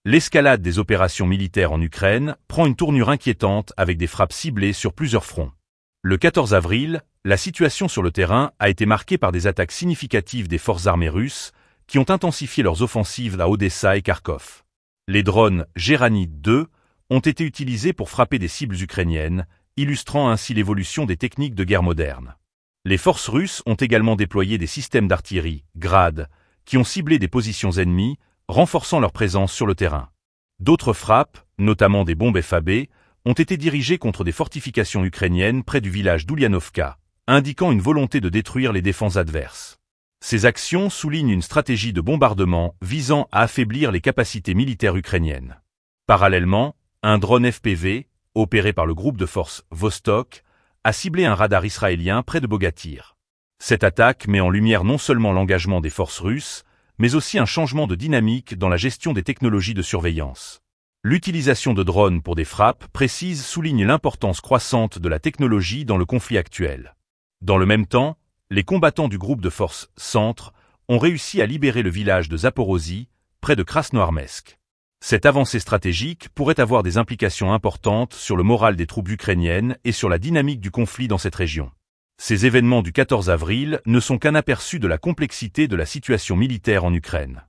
L'escalade des opérations militaires en Ukraine prend une tournure inquiétante avec des frappes ciblées sur plusieurs fronts. Le 14 avril, la situation sur le terrain a été marquée par des attaques significatives des forces armées russes qui ont intensifié leurs offensives à Odessa et Kharkov. Les drones Geranit 2 ont été utilisés pour frapper des cibles ukrainiennes, illustrant ainsi l'évolution des techniques de guerre moderne. Les forces russes ont également déployé des systèmes d'artillerie, Grad, qui ont ciblé des positions ennemies, renforçant leur présence sur le terrain. D'autres frappes, notamment des bombes FAB, ont été dirigées contre des fortifications ukrainiennes près du village d'Ulianovka, indiquant une volonté de détruire les défenses adverses. Ces actions soulignent une stratégie de bombardement visant à affaiblir les capacités militaires ukrainiennes. Parallèlement, un drone FPV, opéré par le groupe de forces Vostok, a ciblé un radar israélien près de Bogatyr. Cette attaque met en lumière non seulement l'engagement des forces russes, mais aussi un changement de dynamique dans la gestion des technologies de surveillance. L'utilisation de drones pour des frappes précises souligne l'importance croissante de la technologie dans le conflit actuel. Dans le même temps, les combattants du groupe de forces Centre ont réussi à libérer le village de Zaporozhye, près de Krasnoarmeysk. Cette avancée stratégique pourrait avoir des implications importantes sur le moral des troupes ukrainiennes et sur la dynamique du conflit dans cette région. Ces événements du 14 avril ne sont qu'un aperçu de la complexité de la situation militaire en Ukraine.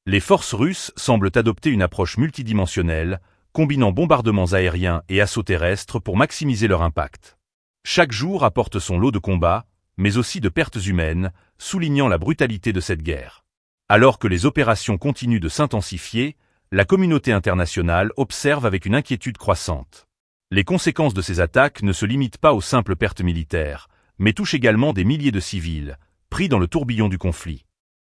Les forces russes semblent adopter une approche multidimensionnelle, combinant bombardements aériens et assauts terrestres pour maximiser leur impact. Chaque jour apporte son lot de combats, mais aussi de pertes humaines, soulignant la brutalité de cette guerre. Alors que les opérations continuent de s'intensifier, la communauté internationale observe avec une inquiétude croissante. Les conséquences de ces attaques ne se limitent pas aux simples pertes militaires, mais touchent également des milliers de civils, pris dans le tourbillon du conflit.